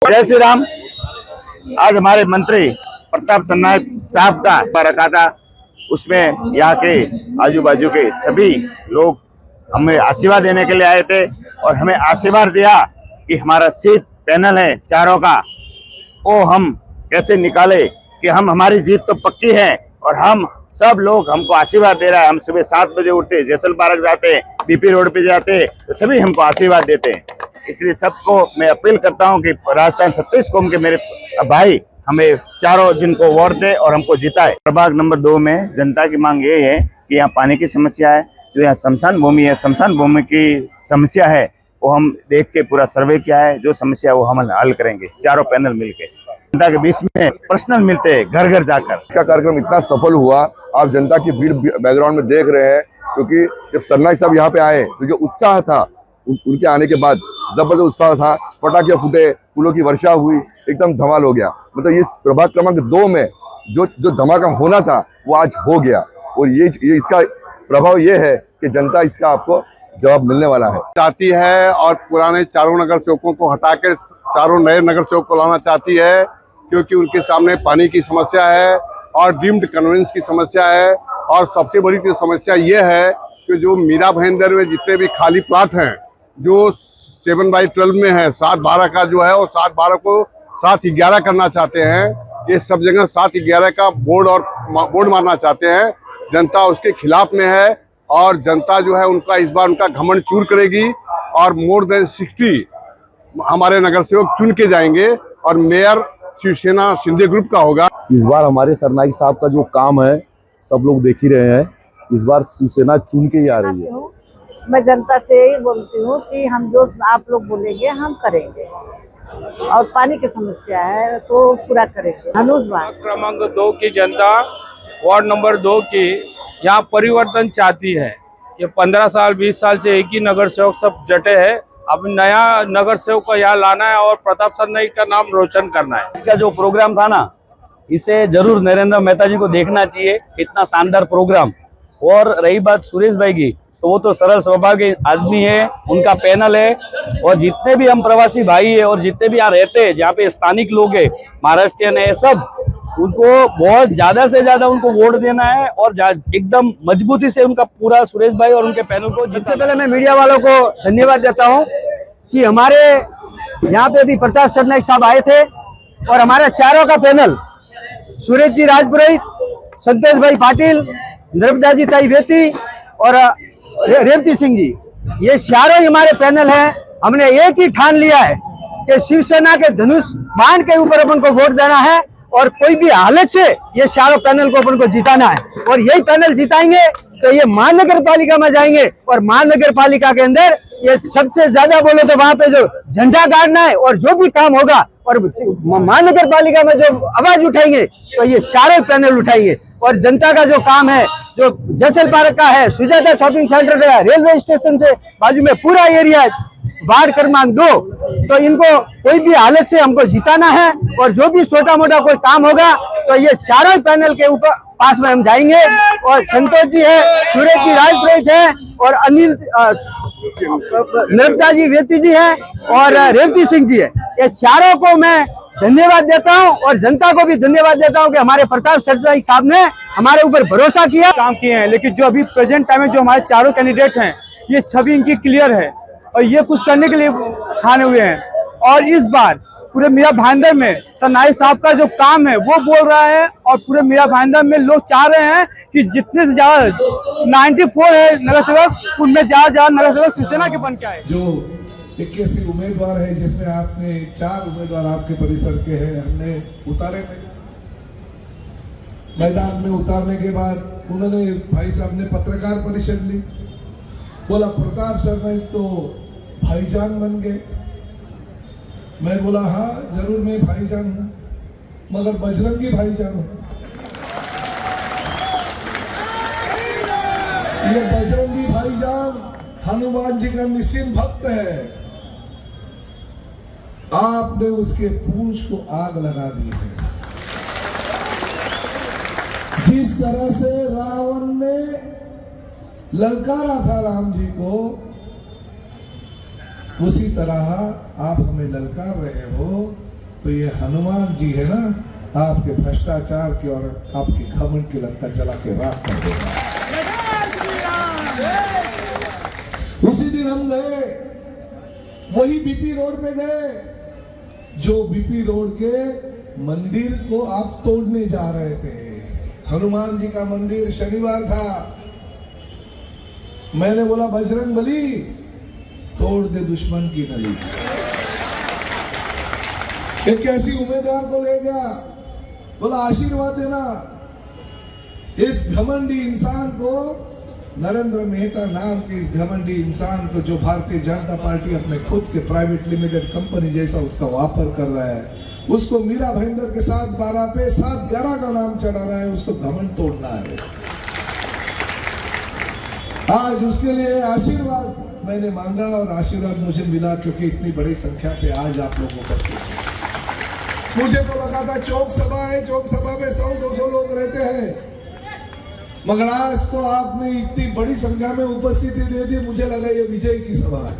जय श्री राम। आज हमारे मंत्री प्रताप सरनाईक साहब का रखा था, उसमें यहाँ के आजू बाजू के सभी लोग हमें आशीर्वाद देने के लिए आए थे और हमें आशीर्वाद दिया कि हमारा सीट पैनल है चारों का, वो हम कैसे निकाले कि हमारी जीत तो पक्की है और हम सब लोग हमको आशीर्वाद दे रहा है। हम सुबह 7 बजे उठते, जैसल पार्क जाते, बीपी रोड पे जाते, तो सभी हमको आशीर्वाद देते हैं। इसलिए सबको मैं अपील करता हूं कि राजस्थान 37 कौम के मेरे भाई हमें चारों जिनको वोट दे और हमको जिताए। प्रभाग नंबर 2 में जनता की मांग ये है कि यहाँ पानी की समस्या है, जो यहाँ शमशान भूमि है, शमशान भूमि की समस्या है वो हम देख के पूरा सर्वे किया है, जो समस्या वो हम हल करेंगे चारों पैनल मिलके। जनता के बीच में पर्सनल मिलते हैं घर घर जाकर। इसका कार्यक्रम इतना सफल हुआ, आप जनता की भीड़ बैकग्राउंड में देख रहे हैं, क्योंकि जब सरनाईक साहब यहाँ पे आए तो जो उत्साह था उनके आने के बाद जबरदस्त उत्साह था, पटाखे फूटे, फूलों की वर्षा हुई, एकदम धमाल हो गया। मतलब इस प्रभाग क्रमांक 2 में जो धमाका होना था वो आज हो गया और ये इसका प्रभाव ये है कि जनता इसका आपको जवाब मिलने वाला है चाहती है और पुराने चारों नगर सेवकों को हटाकर चारों नए नगर सेवक को लाना चाहती है, क्योंकि उनके सामने पानी की समस्या है और डीम्ड कन्वेंस की समस्या है। और सबसे बड़ी समस्या ये है कि जो मीरा भाईंदर में जितने भी खाली प्लाट हैं, जो 7/12 में है, 7/12 का जो है वो 7/12 को 7/11 करना चाहते हैं। ये सब जगह 7/11 का बोर्ड मारना चाहते हैं। जनता उसके खिलाफ में है और जनता जो है उनका इस बार उनका घमंड चूर करेगी और मोर देन 60 हमारे नगर सेवक चुन के जाएंगे और मेयर शिवसेना शिंदे ग्रुप का होगा। इस बार हमारे सरनाईक साहब का जो काम है सब लोग देख ही रहे हैं, इस बार शिवसेना चुन के ही आ रही है। मैं जनता से यही बोलती हूँ कि हम जो आप लोग बोलेंगे हम करेंगे और पानी की समस्या है तो पूरा करेंगे। क्रमांक 2 की जनता वार्ड नंबर 2 की यहाँ परिवर्तन चाहती है। ये 15 साल 20 साल से एक ही नगर सेवक सब जटे हैं, अब नया नगर सेवक को यहाँ लाना है और प्रताप सरनाईक का नाम रोशन करना है। इसका जो प्रोग्राम था ना, इसे जरूर नरेंद्र मेहता जी को देखना चाहिए, इतना शानदार प्रोग्राम। और रही बात सुरेश भाई की, तो वो तो सरल स्वभाव के आदमी है, उनका पैनल है और जितने भी हम प्रवासी भाई है और जितने भी यहाँ रहते हैं, जहाँ पे स्थानिक लोग है, महाराष्ट्रियन है, सब उनको बहुत ज्यादा से ज्यादा उनको वोट देना है और एकदम मजबूती से उनका पूरा सुरेश भाई और उनके पैनल को। सबसे पहले मैं मीडिया वालों को धन्यवाद देता हूं कि हमारे यहाँ पे भी प्रताप सरनाईक साहब आए थे और हमारा चारों का पैनल सुरेश जी राजपुरोहित, संतोष भाई पाटिल, नर्मदा जी ताई वेती और रेवती सिंह जी, ये चारों ही हमारे पैनल हैं। हमने एक ही ठान लिया है कि शिवसेना के धनुष बाण के ऊपर अपन को वोट देना है और कोई भी हालत से ये चारों पैनल को अपन को जिताना है और यही पैनल जिताएंगे तो ये महानगर पालिका में जाएंगे और महानगर पालिका के अंदर ये सबसे ज्यादा बोले तो वहां पे जो झंडा गाड़ना है और जो भी काम होगा और महानगर पालिका में जो आवाज उठाएंगे तो ये चारों पैनल उठाएंगे। और जनता का जो काम है, जो जैसल पार्क का है, सुजाता शॉपिंग सेंटर का, रेलवे स्टेशन से बाजू में पूरा एरिया वार्ड क्रमांक 2, तो इनको कोई भी हालत से हमको जिताना है और जो भी छोटा मोटा कोई काम होगा तो ये चारों पैनल के ऊपर पास में हम जाएंगे। और संतोष जी है, सुरेश जी राजपुरोहित है और अनिल नर्मदा जी वेती जी है और रेवती सिंह जी है, ये चारों को मैं धन्यवाद देता हूं और जनता को भी धन्यवाद देता हूं कि हमारे प्रताप सरनाईक साहब ने हमारे ऊपर भरोसा किया, काम किए हैं। लेकिन जो अभी प्रेजेंट टाइम में जो हमारे चारों कैंडिडेट हैं, ये छवि इनकी क्लियर है और ये कुछ करने के लिए ठाने हुए हैं। और इस बार पूरे मीरा भाईंदर में सरनाईक साहब का जो काम है वो बोल रहा है और पूरे मीरा भाईंदर में लोग चाह रहे हैं कि जितने से ज्यादा 94 है नगर सेवक, उनमें ज्यादा नगर सेवक शिवसेना के बन के आए। जो 81 उम्मीदवार है, जिसमें आपने 4 उम्मीदवार आपके परिसर के हैं, हमने उतारे मैदान में उतारने के बाद उन्होंने भाई साहब ने पत्रकार परिषद ली, बोला प्रताप सरनाईक तो भाईजान बन गए। मैं बोला हाँ जरूर मैं भाईजान हूं, मगर बजरंगी भाईजान हूं। ये बजरंगी भाईजान हनुमान जी का निस्सिम भक्त है। आपने उसके पूंछ को आग लगा दी है। जिस तरह से रावण ने ललकारा था राम जी को, उसी तरह आप हमें ललकार रहे हो तो ये हनुमान जी है ना, आपके भ्रष्टाचार की और आपकी घमंड की लंका जला के राख कर देगा। उसी दिन हम गए, वही बीपी रोड पे गए, जो बीपी रोड के मंदिर को आप तोड़ने जा रहे थे। हनुमान जी का मंदिर, शनिवार था, मैंने बोला बजरंग बली तोड़ दे दुश्मन की नली। एक ऐसी उम्मीदवार को ले गया, बोला आशीर्वाद देना इस घमंडी इंसान को, नरेंद्र मेहता नाम के इस घमंडी इंसान को, जो भारतीय जनता पार्टी अपने खुद के प्राइवेट लिमिटेड कंपनी जैसा उसका वापर कर रहा है, उसको मीरा भाईंदर के साथ 12 पे 7-11 का नाम चढ़ा रहा है, उसको घमंड तोड़ना है। आज उसके लिए आशीर्वाद मैंने मांगा और आशीर्वाद मुझे मिला, क्योंकि इतनी बड़ी संख्या पे आज आप लोग उपस्थित हैं। मुझे तो लगा था चौक सभा है, चौक सभा में 100-200 लोग रहते हैं, मगर आज तो आपने इतनी बड़ी संख्या में उपस्थिति दे दी, मुझे लगा ये विजय की सभा है।